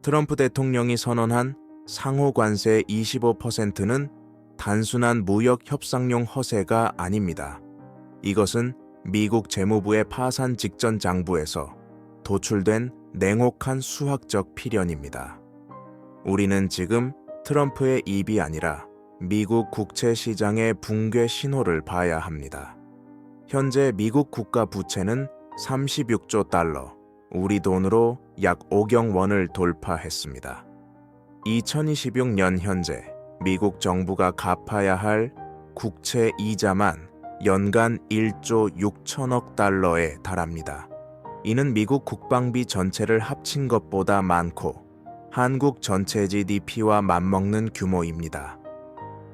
트럼프 대통령이 선언한 상호 관세 25%는 단순한 무역 협상용 허세가 아닙니다. 이것은 미국 재무부의 파산 직전 장부에서 도출된 냉혹한 수학적 필연입니다. 우리는 지금 트럼프의 입이 아니라 미국 국채 시장의 붕괴 신호를 봐야 합니다. 현재 미국 국가 부채는 36조 달러, 우리 돈으로 약 5경 원을 돌파했습니다. 2026년 현재 미국 정부가 갚아야 할 국채 이자만 연간 1조 6천억 달러에 달합니다. 이는 미국 국방비 전체를 합친 것보다 많고 한국 전체 GDP와 맞먹는 규모입니다.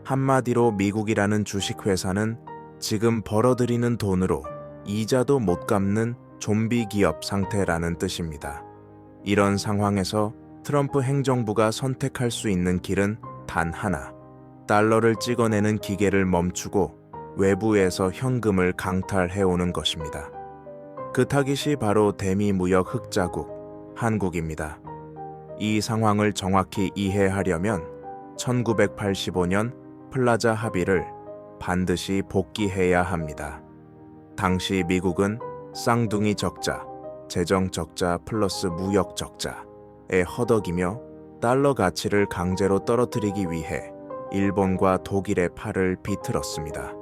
한마디로 미국이라는 주식회사는 지금 벌어들이는 돈으로 이자도 못 갚는 좀비 기업 상태라는 뜻입니다. 이런 상황에서 트럼프 행정부가 선택할 수 있는 길은 단 하나, 달러를 찍어내는 기계를 멈추고 외부에서 현금을 강탈해오는 것입니다. 그 타깃이 바로 대미 무역 흑자국, 한국입니다. 이 상황을 정확히 이해하려면 1985년 플라자 합의를 반드시 복기해야 합니다. 당시 미국은 쌍둥이 적자, 재정 적자 플러스 무역 적자에 허덕이며 달러 가치를 강제로 떨어뜨리기 위해 일본과 독일의 팔을 비틀었습니다.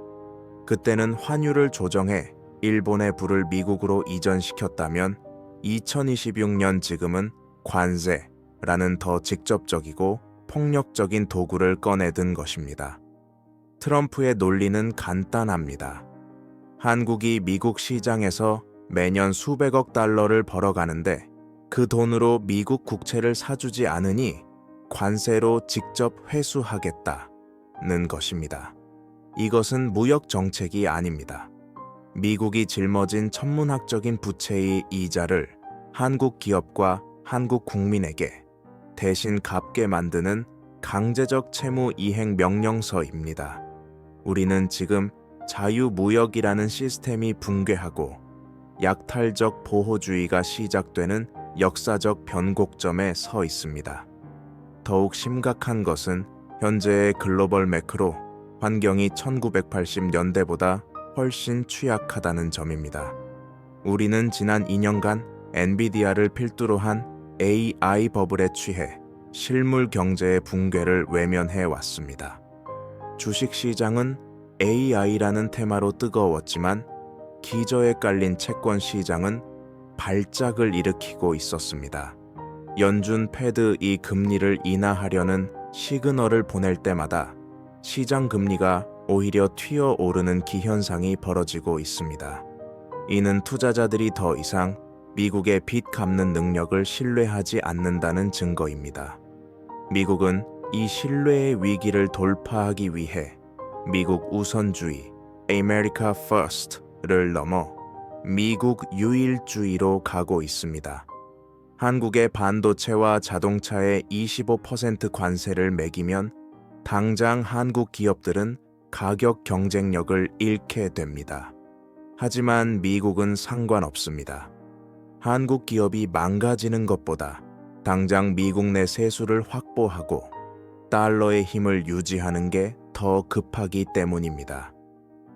그때는 환율을 조정해 일본의 부를 미국으로 이전시켰다면 2026년 지금은 관세라는 더 직접적이고 폭력적인 도구를 꺼내든 것입니다. 트럼프의 논리는 간단합니다. 한국이 미국 시장에서 매년 수백억 달러를 벌어가는데 그 돈으로 미국 국채를 사주지 않으니 관세로 직접 회수하겠다는 것입니다. 이것은 무역 정책이 아닙니다. 미국이 짊어진 천문학적인 부채의 이자를 한국 기업과 한국 국민에게 대신 갚게 만드는 강제적 채무 이행 명령서입니다. 우리는 지금 자유무역이라는 시스템이 붕괴하고 약탈적 보호주의가 시작되는 역사적 변곡점에 서 있습니다. 더욱 심각한 것은 현재의 글로벌 매크로 환경이 1980년대보다 훨씬 취약하다는 점입니다. 우리는 지난 2년간 엔비디아를 필두로 한 AI 버블에 취해 실물 경제의 붕괴를 외면해 왔습니다. 주식시장은 AI라는 테마로 뜨거웠지만 기저에 깔린 채권 시장은 발작을 일으키고 있었습니다. 연준 패드의 금리를 인하하려는 시그널을 보낼 때마다 시장 금리가 오히려 튀어오르는 기현상이 벌어지고 있습니다. 이는 투자자들이 더 이상 미국의 빚 갚는 능력을 신뢰하지 않는다는 증거입니다. 미국은 이 신뢰의 위기를 돌파하기 위해 미국 우선주의, America First를 넘어 미국 유일주의로 가고 있습니다. 한국의 반도체와 자동차에 25% 관세를 매기면 당장 한국 기업들은 가격 경쟁력을 잃게 됩니다. 하지만 미국은 상관없습니다. 한국 기업이 망가지는 것보다 당장 미국 내 세수를 확보하고 달러의 힘을 유지하는 게 더 급하기 때문입니다.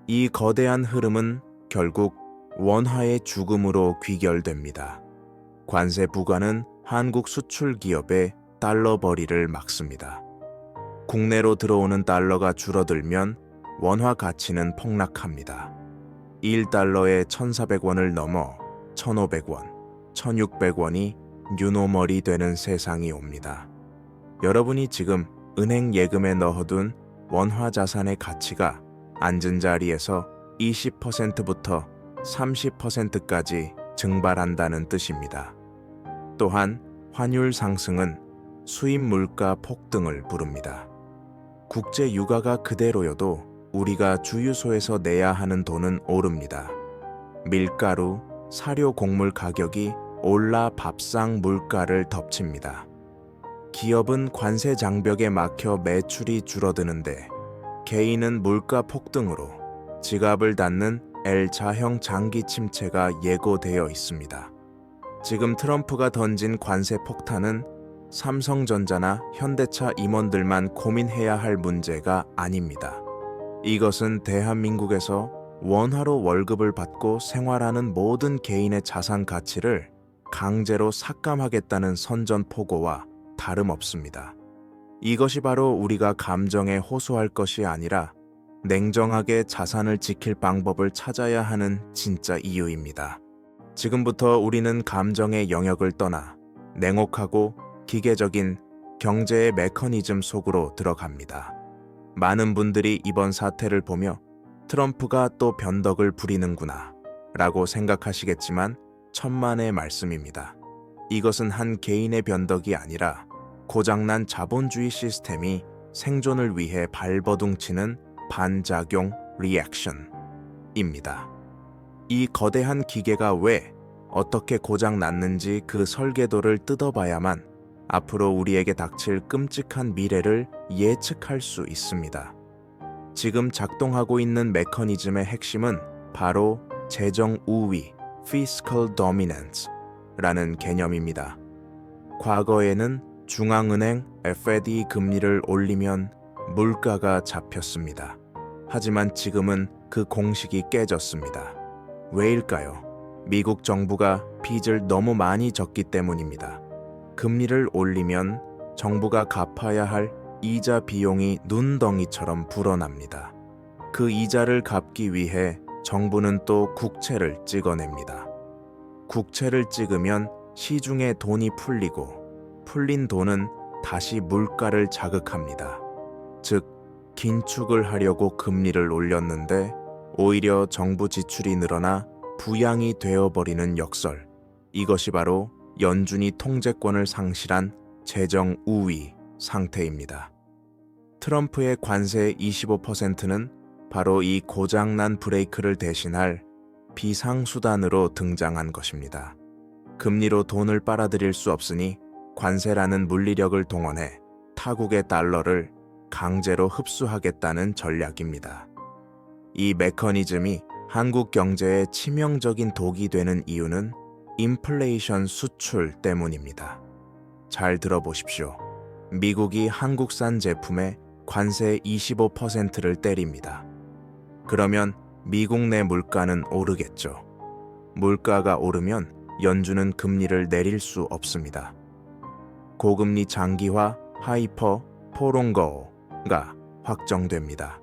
이 거대한 흐름은 결국 원화의 죽음으로 귀결됩니다. 관세 부과는 한국 수출 기업의 달러 벌이를 막습니다. 국내로 들어오는 달러가 줄어들면 원화 가치는 폭락합니다. 1달러에 1,400원을 넘어 1,500원, 1,600원이 뉴노멀이 되는 세상이 옵니다. 여러분이 지금 은행 예금에 넣어둔 원화 자산의 가치가 앉은 자리에서 20%부터 30%까지 증발한다는 뜻입니다. 또한 환율 상승은 수입 물가 폭등을 부릅니다. 국제 유가가 그대로여도 우리가 주유소에서 내야 하는 돈은 오릅니다. 밀가루, 사료 곡물 가격이 올라 밥상 물가를 덮칩니다. 기업은 관세 장벽에 막혀 매출이 줄어드는데 개인은 물가 폭등으로 지갑을 닫는 L자형 장기 침체가 예고되어 있습니다. 지금 트럼프가 던진 관세 폭탄은 삼성전자나 현대차 임원들만 고민해야 할 문제가 아닙니다. 이것은 대한민국에서 원화로 월급을 받고 생활하는 모든 개인의 자산 가치를 강제로 삭감하겠다는 선전포고와 다름없습니다. 이것이 바로 우리가 감정에 호소할 것이 아니라 냉정하게 자산을 지킬 방법을 찾아야 하는 진짜 이유입니다. 지금부터 우리는 감정의 영역을 떠나 냉혹하고 기계적인 경제의 메커니즘 속으로 들어갑니다. 많은 분들이 이번 사태를 보며 트럼프가 또 변덕을 부리는구나 라고 생각하시겠지만 천만의 말씀입니다. 이것은 한 개인의 변덕이 아니라 고장난 자본주의 시스템이 생존을 위해 발버둥치는 반작용 리액션입니다. 이 거대한 기계가 왜 어떻게 고장났는지 그 설계도를 뜯어봐야만 앞으로 우리에게 닥칠 끔찍한 미래를 예측할 수 있습니다. 지금 작동하고 있는 메커니즘의 핵심은 바로 재정 우위, fiscal dominance라는 개념입니다. 과거에는 중앙은행 FED 금리를 올리면 물가가 잡혔습니다. 하지만 지금은 그 공식이 깨졌습니다. 왜일까요? 미국 정부가 빚을 너무 많이 졌기 때문입니다. 금리를 올리면 정부가 갚아야 할 이자 비용이 눈덩이처럼 불어납니다. 그 이자를 갚기 위해 정부는 또 국채를 찍어냅니다. 국채를 찍으면 시중에 돈이 풀리고 풀린 돈은 다시 물가를 자극합니다. 즉, 긴축을 하려고 금리를 올렸는데 오히려 정부 지출이 늘어나 부양이 되어버리는 역설. 이것이 바로 연준이 통제권을 상실한 재정 우위 상태입니다. 트럼프의 관세 25%는 바로 이 고장난 브레이크를 대신할 비상수단으로 등장한 것입니다. 금리로 돈을 빨아들일 수 없으니 관세라는 물리력을 동원해 타국의 달러를 강제로 흡수하겠다는 전략입니다. 이 메커니즘이 한국 경제에 치명적인 독이 되는 이유는 인플레이션 수출 때문입니다. 잘 들어보십시오. 미국이 한국산 제품에 관세 25%를 때립니다. 그러면 미국 내 물가는 오르겠죠. 물가가 오르면 연준은 금리를 내릴 수 없습니다. 고금리 장기화, 하이퍼, 포롱거가 확정됩니다.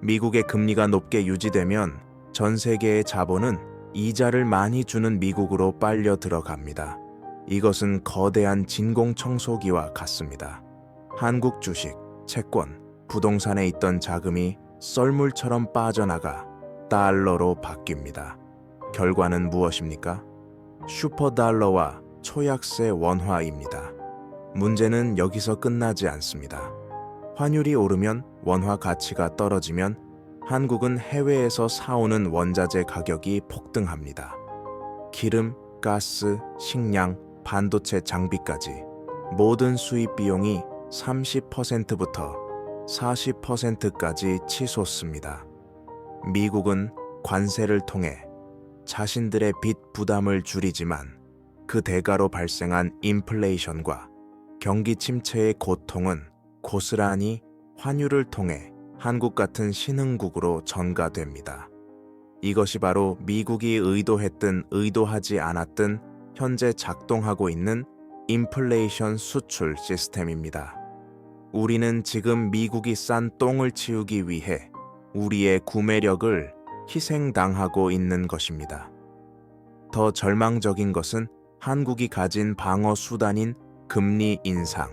미국의 금리가 높게 유지되면 전 세계의 자본은 이자를 많이 주는 미국으로 빨려 들어갑니다. 이것은 거대한 진공청소기와 같습니다. 한국 주식, 채권, 부동산에 있던 자금이 썰물처럼 빠져나가 달러로 바뀝니다. 결과는 무엇입니까? 슈퍼달러와 초약세 원화입니다. 문제는 여기서 끝나지 않습니다. 환율이 오르면 원화 가치가 떨어지면 한국은 해외에서 사오는 원자재 가격이 폭등합니다. 기름, 가스, 식량, 반도체 장비까지 모든 수입 비용이 30%부터 40%까지 치솟습니다. 미국은 관세를 통해 자신들의 빚 부담을 줄이지만 그 대가로 발생한 인플레이션과 경기 침체의 고통은 고스란히 환율을 통해 한국 같은 신흥국으로 전가됩니다. 이것이 바로 미국이 의도했든 의도하지 않았든 현재 작동하고 있는 인플레이션 수출 시스템입니다. 우리는 지금 미국이 싼 똥을 치우기 위해 우리의 구매력을 희생당하고 있는 것입니다. 더 절망적인 것은 한국이 가진 방어 수단인 금리 인상,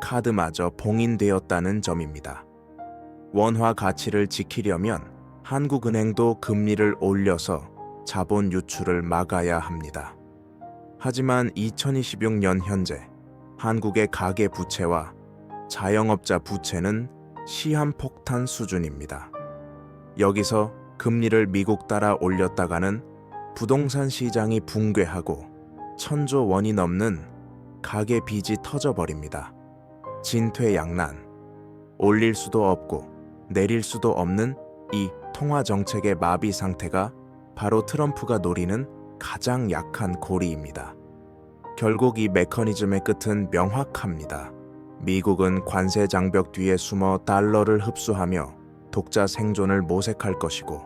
카드마저 봉인되었다는 점입니다. 원화 가치를 지키려면 한국은행도 금리를 올려서 자본 유출을 막아야 합니다. 하지만 2026년 현재 한국의 가계 부채와 자영업자 부채는 시한폭탄 수준입니다. 여기서 금리를 미국 따라 올렸다가는 부동산 시장이 붕괴하고 1,000조 원이 넘는 가계 빚이 터져버립니다. 진퇴양난, 올릴 수도 없고 내릴 수도 없는 이 통화 정책의 마비 상태가 바로 트럼프가 노리는 가장 약한 고리입니다. 결국 이 메커니즘의 끝은 명확합니다. 미국은 관세 장벽 뒤에 숨어 달러를 흡수하며 독자 생존을 모색할 것이고,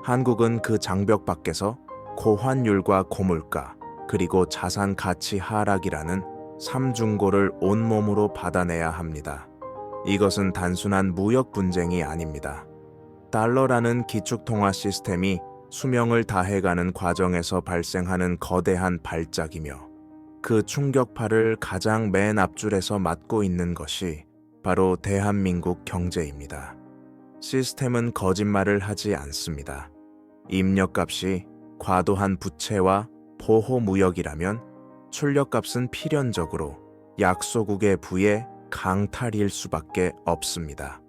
한국은 그 장벽 밖에서 고환율과 고물가, 그리고 자산 가치 하락이라는 삼중고를 온몸으로 받아내야 합니다. 이것은 단순한 무역 분쟁이 아닙니다. 달러라는 기축통화 시스템이 수명을 다해가는 과정에서 발생하는 거대한 발작이며, 그 충격파를 가장 맨 앞줄에서 맡고 있는 것이 바로 대한민국 경제입니다. 시스템은 거짓말을 하지 않습니다. 입력값이 과도한 부채와 보호무역이라면 출력값은 필연적으로 약소국의 부의 강탈일 수밖에 없습니다.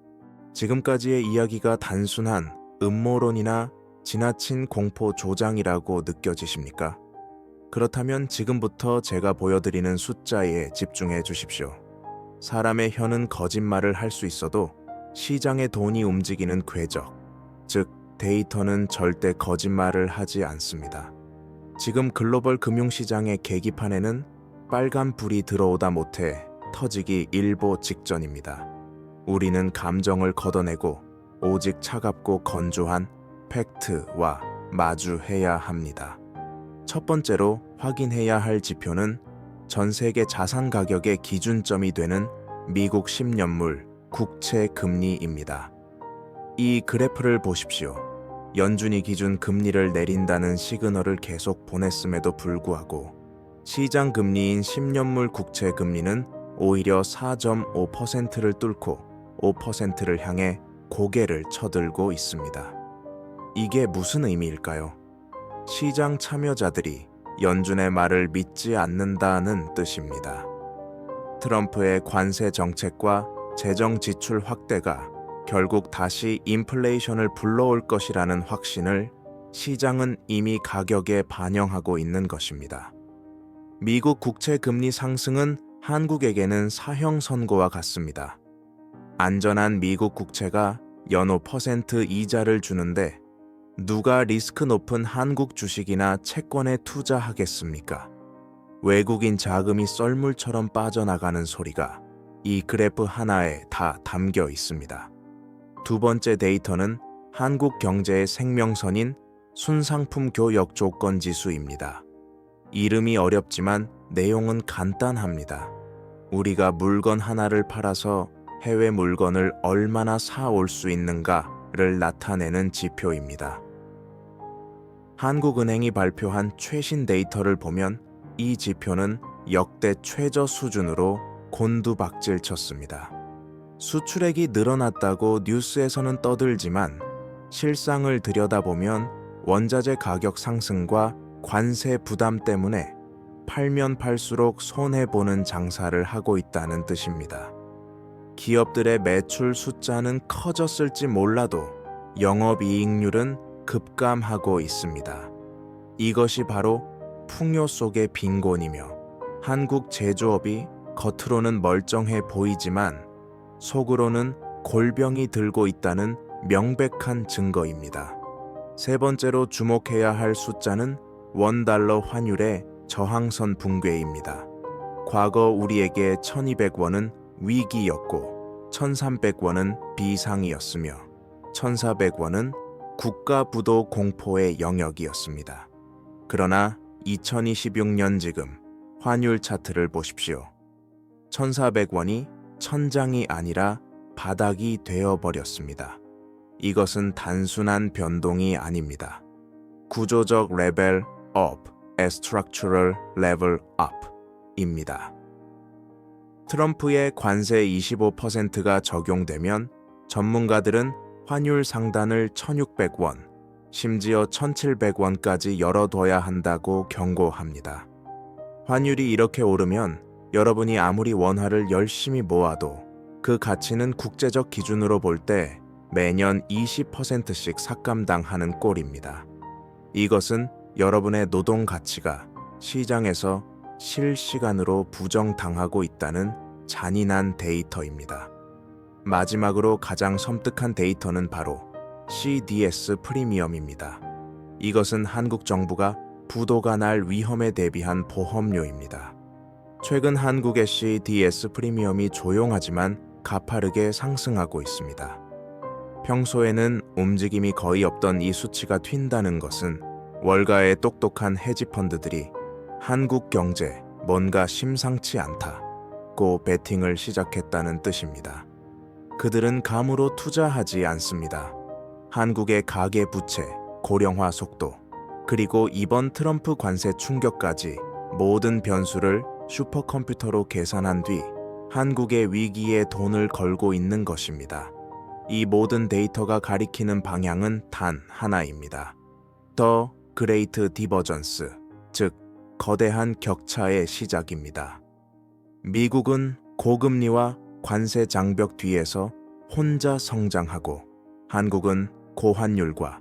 지금까지의 이야기가 단순한 음모론이나 지나친 공포 조장이라고 느껴지십니까? 그렇다면 지금부터 제가 보여드리는 숫자에 집중해 주십시오. 사람의 혀는 거짓말을 할 수 있어도 시장의 돈이 움직이는 궤적, 즉 데이터는 절대 거짓말을 하지 않습니다. 지금 글로벌 금융시장의 계기판에는 빨간 불이 들어오다 못해 터지기 일보 직전입니다. 우리는 감정을 걷어내고 오직 차갑고 건조한 팩트와 마주해야 합니다. 첫 번째로 확인해야 할 지표는 전 세계 자산 가격의 기준점이 되는 미국 10년물 국채 금리입니다. 이 그래프를 보십시오. 연준이 기준 금리를 내린다는 시그널을 계속 보냈음에도 불구하고 시장 금리인 10년물 국채 금리는 오히려 4.5%를 뚫고 5%를 향해 고개를 쳐들고 있습니다. 이게 무슨 의미일까요? 시장 참여자들이 연준의 말을 믿지 않는다는 뜻입니다. 트럼프의 관세 정책과 재정 지출 확대가 결국 다시 인플레이션을 불러올 것이라는 확신을 시장은 이미 가격에 반영하고 있는 것입니다. 미국 국채 금리 상승은 한국에게는 사형 선고와 같습니다. 안전한 미국 국채가 연호 % 이자를 주는데 누가 리스크 높은 한국 주식이나 채권에 투자하겠습니까? 외국인 자금이 썰물처럼 빠져나가는 소리가 이 그래프 하나에 다 담겨 있습니다. 두 번째 데이터는 한국 경제의 생명선인 순상품 교역 조건 지수입니다. 이름이 어렵지만 내용은 간단합니다. 우리가 물건 하나를 팔아서 해외 물건을 얼마나 사올 수 있는가를 나타내는 지표입니다. 한국은행이 발표한 최신 데이터를 보면 이 지표는 역대 최저 수준으로 곤두박질 쳤습니다. 수출액이 늘어났다고 뉴스에서는 떠들지만 실상을 들여다보면 원자재 가격 상승과 관세 부담 때문에 팔면 팔수록 손해보는 장사를 하고 있다는 뜻입니다. 기업들의 매출 숫자는 커졌을지 몰라도 영업이익률은 급감하고 있습니다. 이것이 바로 풍요 속의 빈곤이며 한국 제조업이 겉으로는 멀쩡해 보이지만 속으로는 골병이 들고 있다는 명백한 증거입니다. 세 번째로 주목해야 할 숫자는 원달러 환율의 저항선 붕괴입니다. 과거 우리에게 1200원은 위기였고 1300원은 비상이었으며 1400원은 국가부도 공포의 영역이었습니다. 그러나 2026년 지금 환율 차트를 보십시오. 1400원이 천장이 아니라 바닥이 되어버렸습니다. 이것은 단순한 변동이 아닙니다. 구조적 레벨 업, structural level up 입니다. 트럼프의 관세 25%가 적용되면 전문가들은 환율 상단을 1600원, 심지어 1700원까지 열어둬야 한다고 경고합니다. 환율이 이렇게 오르면 여러분이 아무리 원화를 열심히 모아도 그 가치는 국제적 기준으로 볼 때 매년 20%씩 삭감당하는 꼴입니다. 이것은 여러분의 노동 가치가 시장에서 실시간으로 부정당하고 있다는 잔인한 데이터입니다. 마지막으로 가장 섬뜩한 데이터는 바로 CDS 프리미엄입니다. 이것은 한국 정부가 부도가 날 위험에 대비한 보험료입니다. 최근 한국의 CDS 프리미엄이 조용하지만 가파르게 상승하고 있습니다. 평소에는 움직임이 거의 없던 이 수치가 튄다는 것은 월가의 똑똑한 헤지펀드들이 한국 경제 뭔가 심상치 않다고 베팅을 시작했다는 뜻입니다. 그들은 감으로 투자하지 않습니다. 한국의 가계 부채, 고령화 속도, 그리고 이번 트럼프 관세 충격까지 모든 변수를 슈퍼컴퓨터로 계산한 뒤 한국의 위기에 돈을 걸고 있는 것입니다. 이 모든 데이터가 가리키는 방향은 단 하나입니다. 더 그레이트 디버전스, 즉 거대한 격차의 시작입니다. 미국은 고금리와 관세 장벽 뒤에서 혼자 성장하고 한국은 고환율과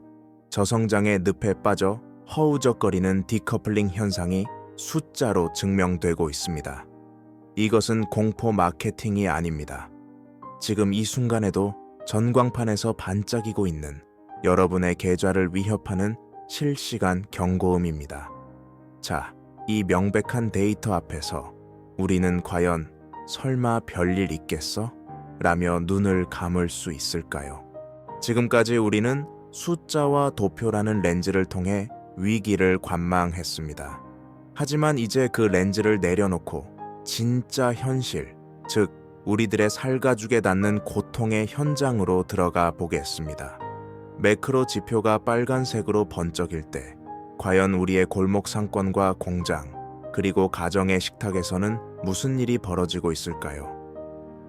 저성장의 늪에 빠져 허우적거리는 디커플링 현상이 숫자로 증명되고 있습니다. 이것은 공포 마케팅이 아닙니다. 지금 이 순간에도 전광판에서 반짝이고 있는 여러분의 계좌를 위협하는 실시간 경고음입니다. 자, 이 명백한 데이터 앞에서 우리는 과연 설마 별일 있겠어? 라며 눈을 감을 수 있을까요? 지금까지 우리는 숫자와 도표라는 렌즈를 통해 위기를 관망했습니다. 하지만 이제 그 렌즈를 내려놓고 진짜 현실, 즉 우리들의 살가죽에 닿는 고통의 현장으로 들어가 보겠습니다. 매크로 지표가 빨간색으로 번쩍일 때 과연 우리의 골목 상권과 공장, 그리고 가정의 식탁에서는 무슨 일이 벌어지고 있을까요?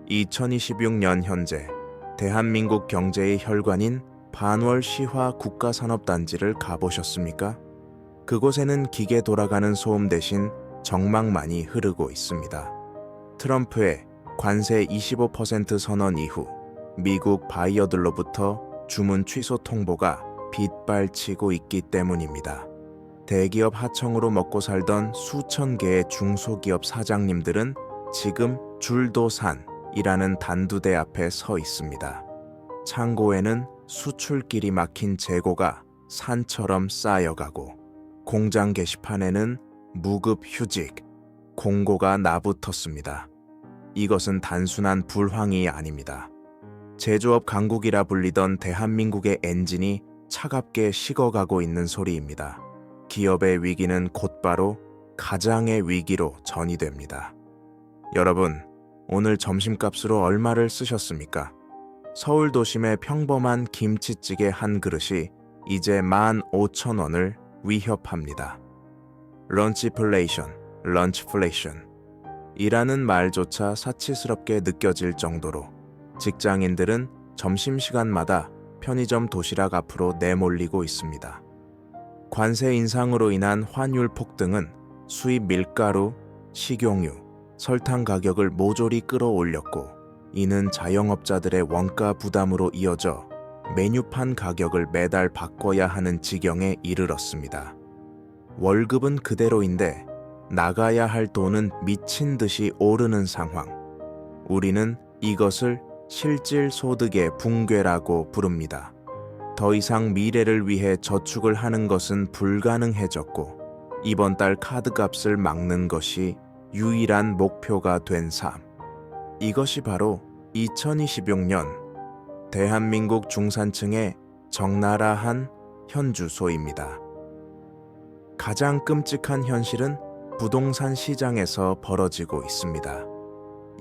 2026년 현재 대한민국 경제의 혈관인 반월 시화 국가산업단지를 가보셨습니까? 그곳에는 기계 돌아가는 소음 대신 정막만이 흐르고 있습니다. 트럼프의 관세 25% 선언 이후 미국 바이어들로부터 주문 취소 통보가 빗발치고 있기 때문입니다. 대기업 하청으로 먹고 살던 수천 개의 중소기업 사장님들은 지금 줄도산이라는 단두대 앞에 서 있습니다. 창고에는 수출길이 막힌 재고가 산처럼 쌓여가고 공장 게시판에는 무급 휴직, 공고가 나붙었습니다. 이것은 단순한 불황이 아닙니다. 제조업 강국이라 불리던 대한민국의 엔진이 차갑게 식어가고 있는 소리입니다. 기업의 위기는 곧바로 가장의 위기로 전이됩니다. 여러분, 오늘 점심값으로 얼마를 쓰셨습니까? 서울 도심의 평범한 김치찌개 한 그릇이 이제 15,000원을 위협합니다. 런치플레이션, 런치플레이션 이라는 말조차 사치스럽게 느껴질 정도로 직장인들은 점심시간마다 편의점 도시락 앞으로 내몰리고 있습니다. 관세 인상으로 인한 환율 폭등은 수입 밀가루, 식용유, 설탕 가격을 모조리 끌어올렸고 이는 자영업자들의 원가 부담으로 이어져 메뉴판 가격을 매달 바꿔야 하는 지경에 이르렀습니다. 월급은 그대로인데 나가야 할 돈은 미친 듯이 오르는 상황. 우리는 이것을 실질 소득의 붕괴라고 부릅니다. 더 이상 미래를 위해 저축을 하는 것은 불가능해졌고 이번 달 카드값을 막는 것이 유일한 목표가 된 삶. 이것이 바로 2026년 대한민국 중산층의 적나라한 현주소입니다. 가장 끔찍한 현실은 부동산 시장에서 벌어지고 있습니다.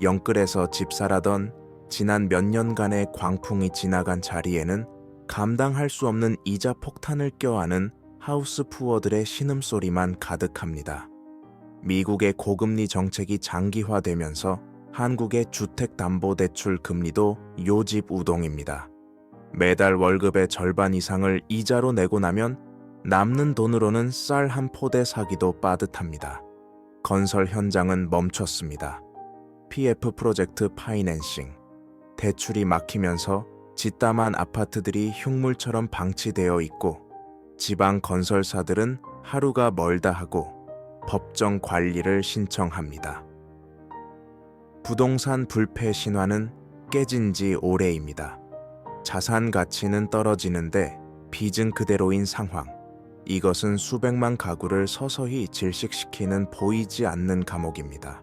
영끌에서 집 사라던 지난 몇 년간의 광풍이 지나간 자리에는 감당할 수 없는 이자 폭탄을 껴안은 하우스 푸어들의 신음소리만 가득합니다. 미국의 고금리 정책이 장기화되면서 한국의 주택담보대출 금리도 요집우동입니다. 매달 월급의 절반 이상을 이자로 내고 나면 남는 돈으로는 쌀 한 포대 사기도 빠듯합니다. 건설 현장은 멈췄습니다. PF 프로젝트 파이낸싱, 대출이 막히면서 짓담한 아파트들이 흉물처럼 방치되어 있고 지방 건설사들은 하루가 멀다 하고 법정 관리를 신청합니다. 부동산 불패 신화는 깨진 지 오래입니다. 자산 가치는 떨어지는데 빚은 그대로인 상황. 이것은 수백만 가구를 서서히 질식시키는 보이지 않는 감옥입니다.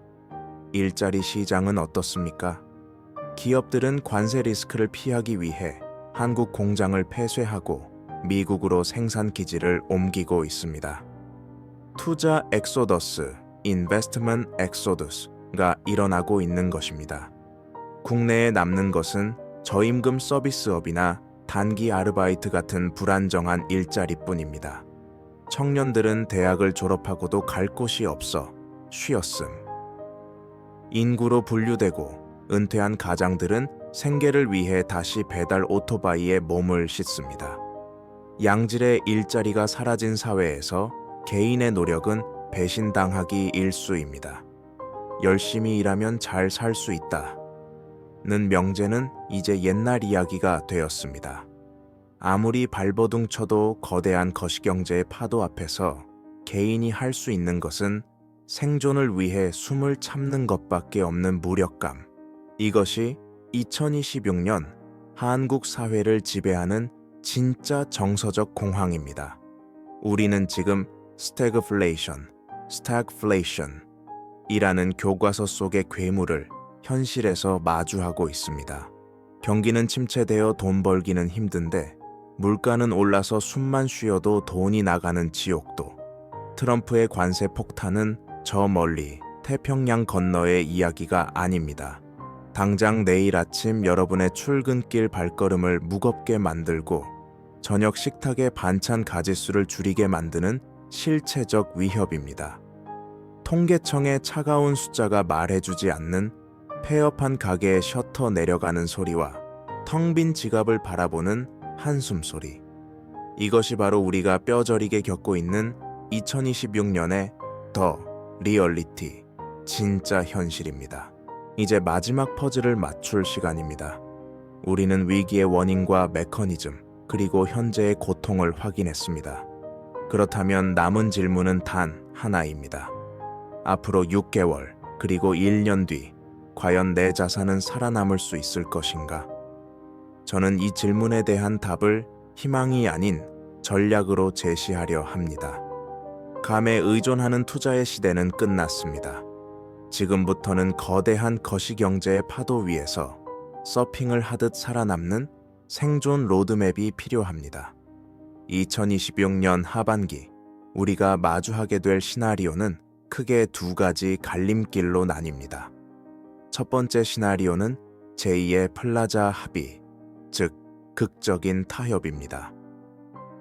일자리 시장은 어떻습니까? 기업들은 관세 리스크를 피하기 위해 한국 공장을 폐쇄하고 미국으로 생산 기지를 옮기고 있습니다. 투자 엑소더스, 인베스트먼트 엑소더스가 일어나고 있는 것입니다. 국내에 남는 것은 저임금 서비스업이나 단기 아르바이트 같은 불안정한 일자리뿐입니다. 청년들은 대학을 졸업하고도 갈 곳이 없어 쉬었음. 인구로 분류되고 은퇴한 가장들은 생계를 위해 다시 배달 오토바이에 몸을 싣습니다. 양질의 일자리가 사라진 사회에서 개인의 노력은 배신당하기 일쑤입니다. 열심히 일하면 잘 살 수 있다는 명제는 이제 옛날 이야기가 되었습니다. 아무리 발버둥 쳐도 거대한 거시경제의 파도 앞에서 개인이 할 수 있는 것은 생존을 위해 숨을 참는 것밖에 없는 무력감. 이것이 2026년 한국 사회를 지배하는 진짜 정서적 공황입니다. 우리는 지금 스태그플레이션, 이라는 교과서 속의 괴물을 현실에서 마주하고 있습니다. 경기는 침체되어 돈 벌기는 힘든데 물가는 올라서 숨만 쉬어도 돈이 나가는 지옥도. 트럼프의 관세 폭탄은 저 멀리 태평양 건너의 이야기가 아닙니다. 당장 내일 아침 여러분의 출근길 발걸음을 무겁게 만들고 저녁 식탁의 반찬 가짓수를 줄이게 만드는 실체적 위협입니다. 통계청의 차가운 숫자가 말해주지 않는 폐업한 가게의 셔터 내려가는 소리와 텅 빈 지갑을 바라보는 한숨 소리. 이것이 바로 우리가 뼈저리게 겪고 있는 2026년의 더 리얼리티, 진짜 현실입니다. 이제 마지막 퍼즐을 맞출 시간입니다. 우리는 위기의 원인과 메커니즘, 그리고 현재의 고통을 확인했습니다. 그렇다면 남은 질문은 단 하나입니다. 앞으로 6개월, 그리고 1년 뒤, 과연 내 자산은 살아남을 수 있을 것인가? 저는 이 질문에 대한 답을 희망이 아닌 전략으로 제시하려 합니다. 감에 의존하는 투자의 시대는 끝났습니다. 지금부터는 거대한 거시경제의 파도 위에서 서핑을 하듯 살아남는 생존 로드맵이 필요합니다. 2026년 하반기, 우리가 마주하게 될 시나리오는 크게 두 가지 갈림길로 나뉩니다. 첫 번째 시나리오는 제2의 플라자 합의, 즉 극적인 타협입니다.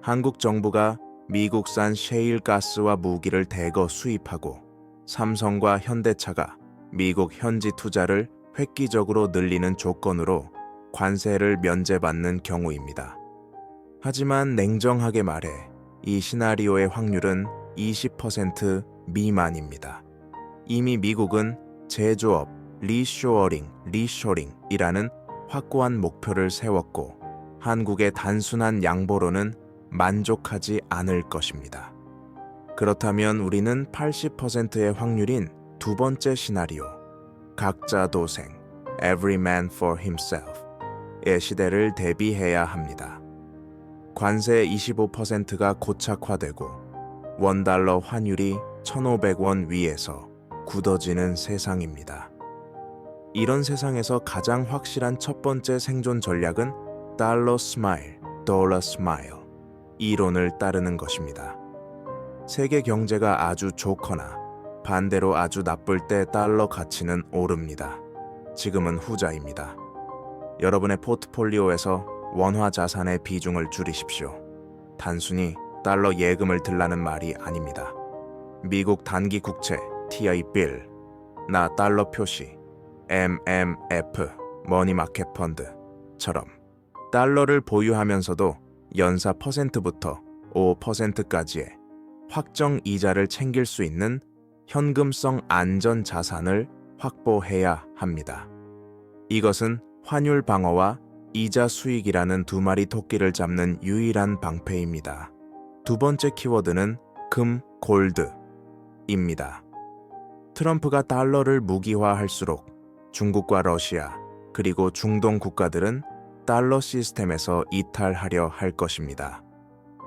한국 정부가 미국산 셰일 가스와 무기를 대거 수입하고 삼성과 현대차가 미국 현지 투자를 획기적으로 늘리는 조건으로 관세를 면제받는 경우입니다. 하지만 냉정하게 말해 이 시나리오의 확률은 20% 미만입니다. 이미 미국은 제조업 리쇼링이라는 확고한 목표를 세웠고 한국의 단순한 양보로는 만족하지 않을 것입니다. 그렇다면 우리는 80%의 확률인 두 번째 시나리오, 각자 도생, every man for himself의 시대를 대비해야 합니다. 관세 25%가 고착화되고 원달러 환율이 1,500원 위에서 굳어지는 세상입니다. 이런 세상에서 가장 확실한 첫 번째 생존 전략은 달러 스마일, dollar smile 이론을 따르는 것입니다. 세계 경제가 아주 좋거나 반대로 아주 나쁠 때 달러 가치는 오릅니다. 지금은 후자입니다. 여러분의 포트폴리오에서 원화 자산의 비중을 줄이십시오. 단순히 달러 예금을 들라는 말이 아닙니다. 미국 단기 국채 TI 빌, 나 달러 표시 MMF 머니마켓 펀드처럼 달러를 보유하면서도 연사 %부터 5%까지의 확정 이자를 챙길 수 있는 현금성 안전 자산을 확보해야 합니다. 이것은 환율 방어와 이자 수익이라는 두 마리 토끼를 잡는 유일한 방패입니다. 두 번째 키워드는 금, 골드입니다. 트럼프가 달러를 무기화할수록 중국과 러시아, 그리고 중동 국가들은 달러 시스템에서 이탈하려 할 것입니다.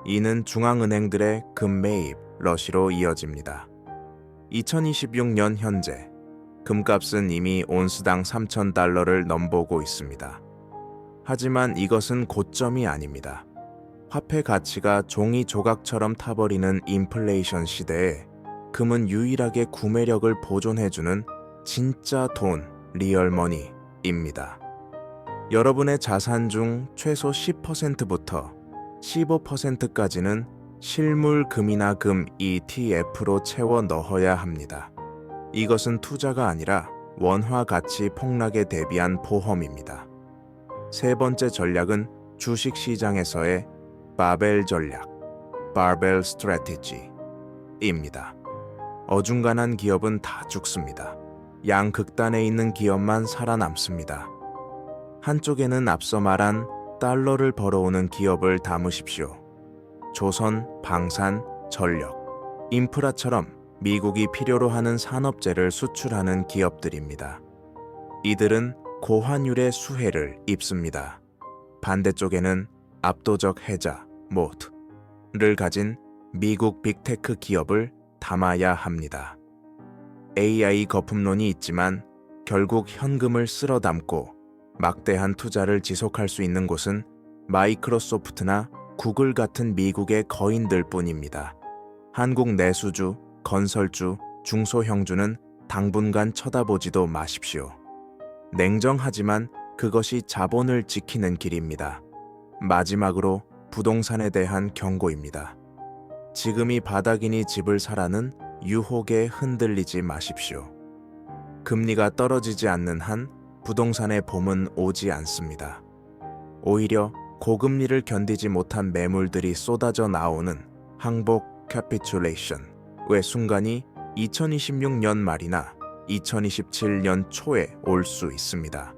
이는 중앙은행들의 금 매입 러시로 이어집니다. 2026년 현재 금값은 이미 온스당 3,000달러를 넘보고 있습니다. 하지만 이것은 고점이 아닙니다. 화폐 가치가 종이 조각처럼 타버리는 인플레이션 시대에 금은 유일하게 구매력을 보존해주는 진짜 돈, 리얼머니입니다. 여러분의 자산 중 최소 10%부터 15%까지는 실물 금이나 금 ETF로 채워 넣어야 합니다. 이것은 투자가 아니라 원화 가치 폭락에 대비한 보험입니다. 세 번째 전략은 주식 시장에서의 바벨 전략, 바벨 스트래티지입니다. 어중간한 기업은 다 죽습니다. 양극단에 있는 기업만 살아남습니다. 한쪽에는 앞서 말한 달러를 벌어오는 기업을 담으십시오. 조선, 방산, 전력, 인프라처럼 미국이 필요로 하는 산업재를 수출하는 기업들입니다. 이들은 고환율의 수혜를 입습니다. 반대쪽에는 압도적 해자, 모트를 가진 미국 빅테크 기업을 담아야 합니다. AI 거품론이 있지만 결국 현금을 쓸어 담고 막대한 투자를 지속할 수 있는 곳은 마이크로소프트나 구글 같은 미국의 거인들 뿐입니다. 한국 내수주, 건설주, 중소형주는 당분간 쳐다보지도 마십시오. 냉정하지만 그것이 자본을 지키는 길입니다. 마지막으로 부동산에 대한 경고입니다. 지금이 바닥이니 집을 사라는 유혹에 흔들리지 마십시오. 금리가 떨어지지 않는 한 부동산의 봄은 오지 않습니다. 오히려 고금리를 견디지 못한 매물들이 쏟아져 나오는 항복 캐피츄레이션의 순간이 2026년 말이나 2027년 초에 올 수 있습니다.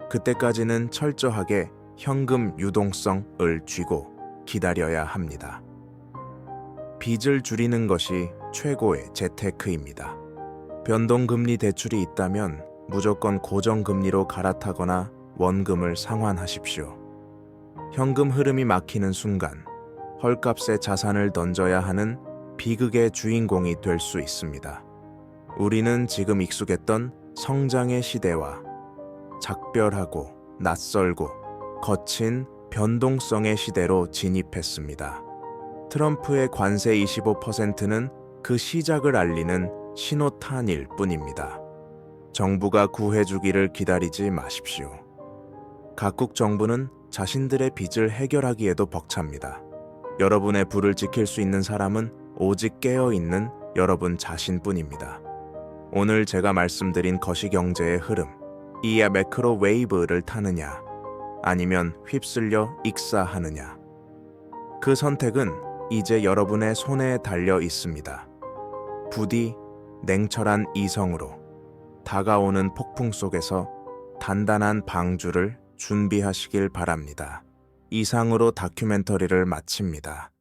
그때까지는 철저하게 현금 유동성을 쥐고 기다려야 합니다. 빚을 줄이는 것이 최고의 재테크입니다. 변동금리 대출이 있다면 무조건 고정금리로 갈아타거나 원금을 상환하십시오. 현금 흐름이 막히는 순간 헐값에 자산을 던져야 하는 비극의 주인공이 될 수 있습니다. 우리는 지금 익숙했던 성장의 시대와 작별하고 낯설고 거친 변동성의 시대로 진입했습니다. 트럼프의 관세 25%는 그 시작을 알리는 신호탄일 뿐입니다. 정부가 구해주기를 기다리지 마십시오. 각국 정부는 자신들의 빚을 해결하기에도 벅찹니다. 여러분의 부를 지킬 수 있는 사람은 오직 깨어있는 여러분 자신뿐입니다. 오늘 제가 말씀드린 거시경제의 흐름, 이 매크로 웨이브를 타느냐, 아니면 휩쓸려 익사하느냐. 그 선택은 이제 여러분의 손에 달려 있습니다. 부디 냉철한 이성으로 다가오는 폭풍 속에서 단단한 방주를 준비하시길 바랍니다. 이상으로 다큐멘터리를 마칩니다.